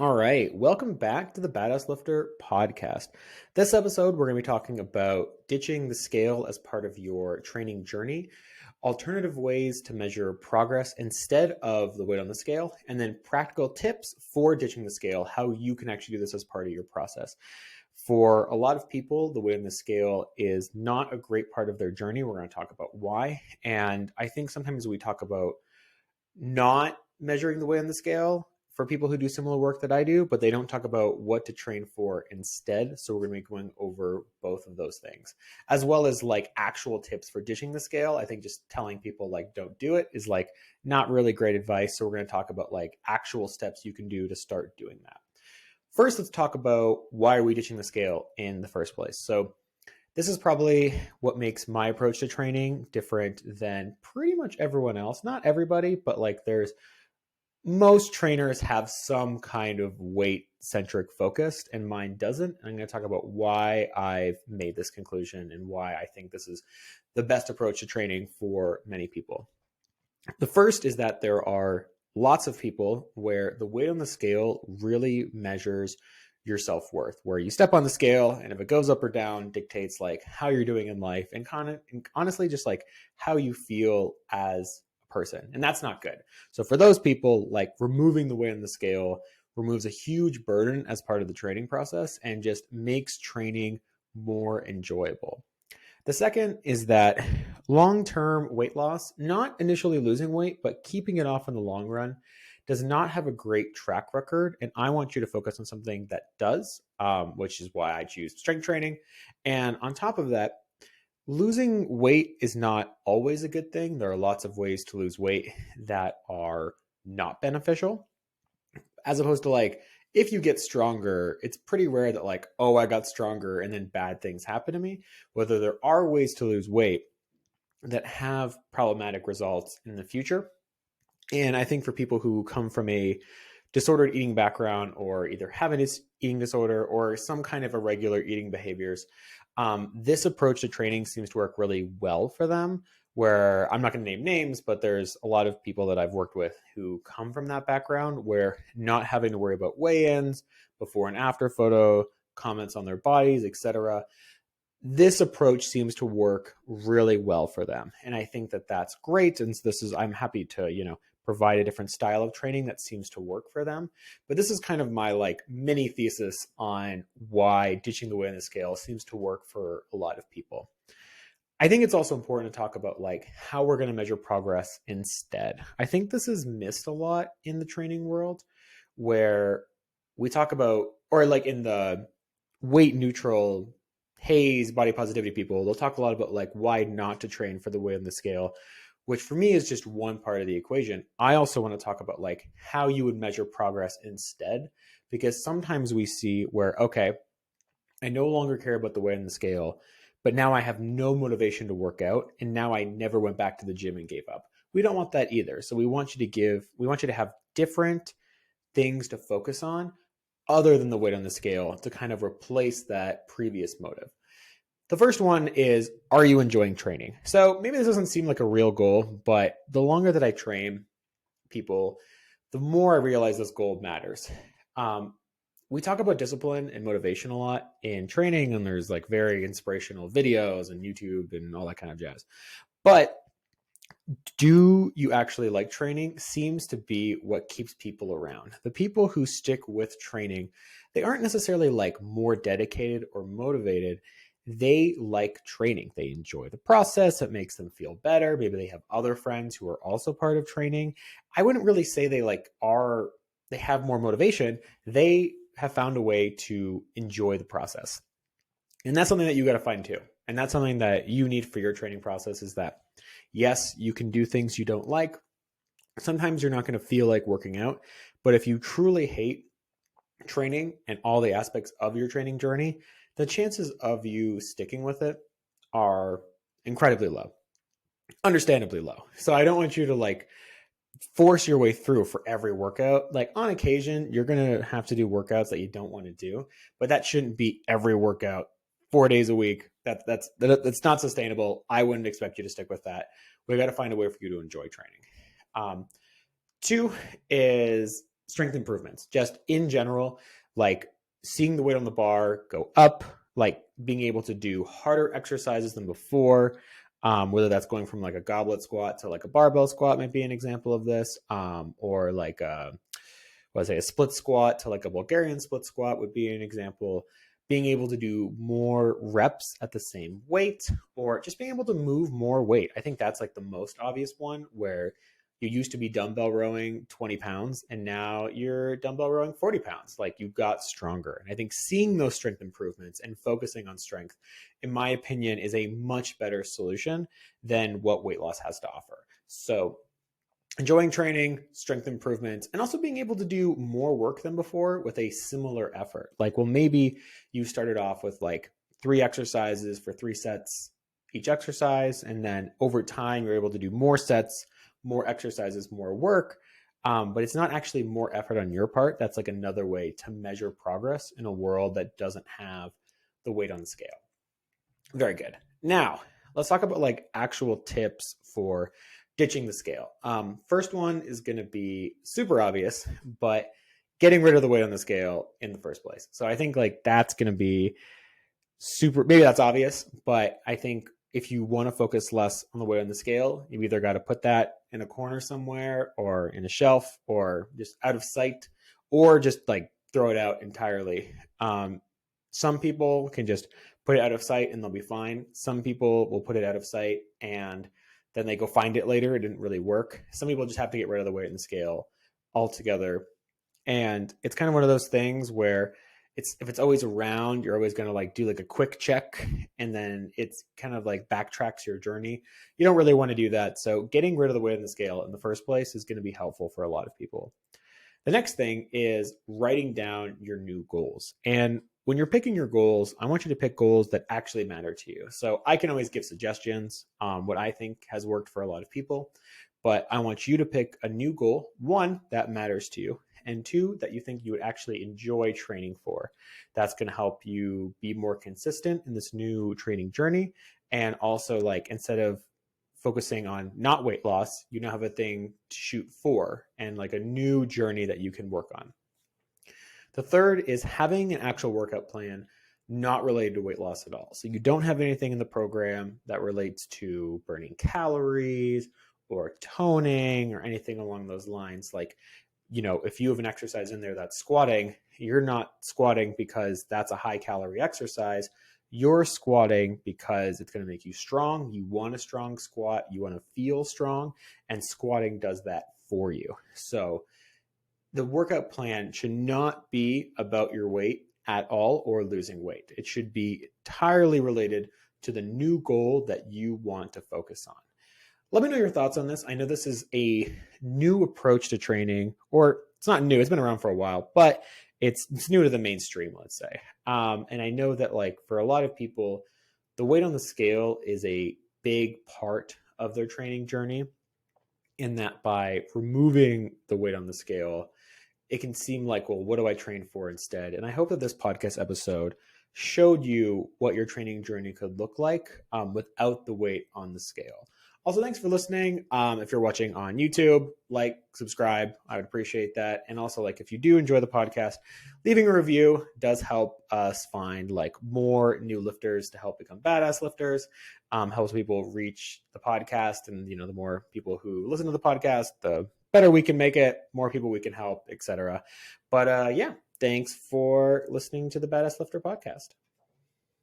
All right, welcome back to the Badass Lifter podcast. This episode, we're going to be talking about ditching the scale as part of your training journey, alternative ways to measure progress instead of the weight on the scale, and then practical tips for ditching the scale, how you can actually do this as part of your process. For a lot of people, the weight on the scale is not a great part of their journey. We're going to talk about why. And I think sometimes we talk about not measuring the weight on the scale for people who do similar work that I do, but they don't talk about what to train for instead. So we're going to be going over both of those things, as well as like actual tips for ditching the scale. I think just telling people like don't do it is like not really great advice. So we're going to talk about like actual steps you can do to start doing that. First, let's talk about why are we ditching the scale in the first place. So this is probably what makes my approach to training different than pretty much everyone else. Not everybody, but like there's most trainers have some kind of weight centric focus, and mine doesn't. I'm going to talk about why I've made this conclusion and why I think this is the best approach to training for many people. The first is that there are lots of people where the weight on the scale really measures your self-worth, where you step on the scale and if it goes up or down dictates like how you're doing in life and honestly just like how you feel as a person. And that's not good. So for those people, like removing the weight on the scale removes a huge burden as part of the training process and just makes training more enjoyable. The second is that long-term weight loss, not initially losing weight, but keeping it off in the long run, does not have a great track record. And I want you to focus on something that does, which is why I choose strength training. And on top of that, losing weight is not always a good thing. There are lots of ways to lose weight that are not beneficial, as opposed to like, if you get stronger, it's pretty rare that like, oh, I got stronger and then bad things happen to me. Whether there are ways to lose weight that have problematic results in the future. And I think for people who come from a disordered eating background or either have an eating disorder or some kind of irregular eating behaviors, this approach to training seems to work really well for them. Where I'm not going to name names, but there's a lot of people that I've worked with who come from that background where not having to worry about weigh-ins, before and after photo, comments on their bodies, etc. This approach seems to work really well for them. And I think that that's great. And I'm happy to, provide a different style of training that seems to work for them. But this is kind of my like mini thesis on why ditching the weight on the scale seems to work for a lot of people. I think it's also important to talk about like how we're going to measure progress instead. I think this is missed a lot in the training world where we talk about, or like in the weight neutral haze body positivity people, they'll talk a lot about like why not to train for the weight on the scale, which for me is just one part of the equation. I also want to talk about like how you would measure progress instead, because sometimes we see where, okay, I no longer care about the weight on the scale, but now I have no motivation to work out. And now I never went back to the gym and gave up. We don't want that either. So we want you to have different things to focus on other than the weight on the scale to kind of replace that previous motive. The first one is, are you enjoying training? So maybe this doesn't seem like a real goal, but the longer that I train people, the more I realize this goal matters. We talk about discipline and motivation a lot in training, and there's like very inspirational videos and YouTube and all that kind of jazz. But do you actually like training seems to be what keeps people around. The people who stick with training, they aren't necessarily like more dedicated or motivated. They like training. They enjoy the process. It makes them feel better. Maybe they have other friends who are also part of training. I wouldn't really say they have more motivation. They have found a way to enjoy the process. And that's something that you got to find too. And that's something that you need for your training process is that, yes, you can do things you don't like. Sometimes you're not going to feel like working out. But if you truly hate training and all the aspects of your training journey, the chances of you sticking with it are incredibly low, understandably low. So I don't want you to like force your way through for every workout. Like on occasion, you're going to have to do workouts that you don't want to do, but that shouldn't be every workout 4 days a week. That's not sustainable. I wouldn't expect you to stick with that. We got to find a way for you to enjoy training. Two is strength improvements, just in general, like seeing the weight on the bar go up, like being able to do harder exercises than before, whether that's going from like a goblet squat to like a barbell squat might be an example of this, or like a split squat to like a Bulgarian split squat would be an example. Being able to do more reps at the same weight, or just being able to move more weight. I think that's like the most obvious one, where you used to be dumbbell rowing 20 pounds and now you're dumbbell rowing 40 pounds. Like you got stronger. And I think seeing those strength improvements and focusing on strength, in my opinion, is a much better solution than what weight loss has to offer. So enjoying training, strength improvement, and also being able to do more work than before with a similar effort. Like, well, maybe you started off with like 3 exercises for 3 sets each exercise, and then over time you're able to do more sets, more exercises, more work. But it's not actually more effort on your part. That's like another way to measure progress in a world that doesn't have the weight on the scale. Very good. Now, let's talk about like actual tips for ditching the scale. First one is going to be super obvious, but getting rid of the weight on the scale in the first place. So I think like that's going to be super, maybe that's obvious, but I think if you want to focus less on the weight on the scale, you've either got to put that in a corner somewhere or in a shelf or just out of sight, or just like throw it out entirely. Some people can just put it out of sight and they'll be fine. Some people will put it out of sight and then they go find it later. It didn't really work. Some people just have to get rid of the weight on the scale altogether. And it's kind of one of those things where if it's always around, you're always going to like do like a quick check, and then it's kind of like backtracks your journey. You don't really want to do that. So getting rid of the weight on the scale in the first place is going to be helpful for a lot of people. The next thing is writing down your new goals. And when you're picking your goals, I want you to pick goals that actually matter to you. So I can always give suggestions on what I think has worked for a lot of people, but I want you to pick a new goal, one, that matters to you, and 2, that you think you would actually enjoy training for. That's going to help you be more consistent in this new training journey. And also, like, instead of focusing on not weight loss, you now have a thing to shoot for and like a new journey that you can work on. The third is having an actual workout plan not related to weight loss at all. So you don't have anything in the program that relates to burning calories or toning or anything along those lines. Like, if you have an exercise in there that's squatting, you're not squatting because that's a high calorie exercise. You're squatting because it's going to make you strong. You want a strong squat. You want to feel strong, and squatting does that for you. So the workout plan should not be about your weight at all or losing weight. It should be entirely related to the new goal that you want to focus on. Let me know your thoughts on this. I know this is a new approach to training, or it's not new, it's been around for a while, but it's new to the mainstream, let's say. And I know that like for a lot of people, the weight on the scale is a big part of their training journey, in that by removing the weight on the scale, it can seem like, well, what do I train for instead? And I hope that this podcast episode showed you what your training journey could look like without the weight on the scale. Also, thanks for listening. If you're watching on YouTube, like, subscribe. I would appreciate that. And also, like, if you do enjoy the podcast, leaving a review does help us find like more new lifters to help become badass lifters. Helps people reach the podcast, and the more people who listen to the podcast, the better we can make it, more people we can help, etc. But yeah, thanks for listening to the Badass Lifter podcast.